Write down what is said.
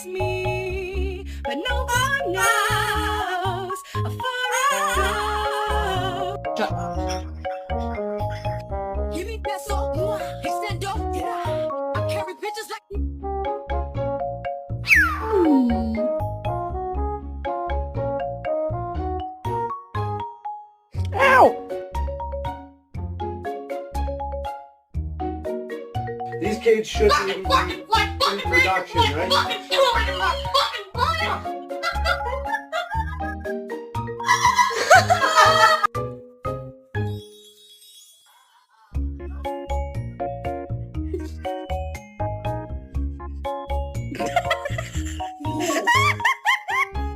just me, but no one knows. Give me that soul, extendo, yeah. I carry bitches like Ow! These kids shouldn't even be in production, right?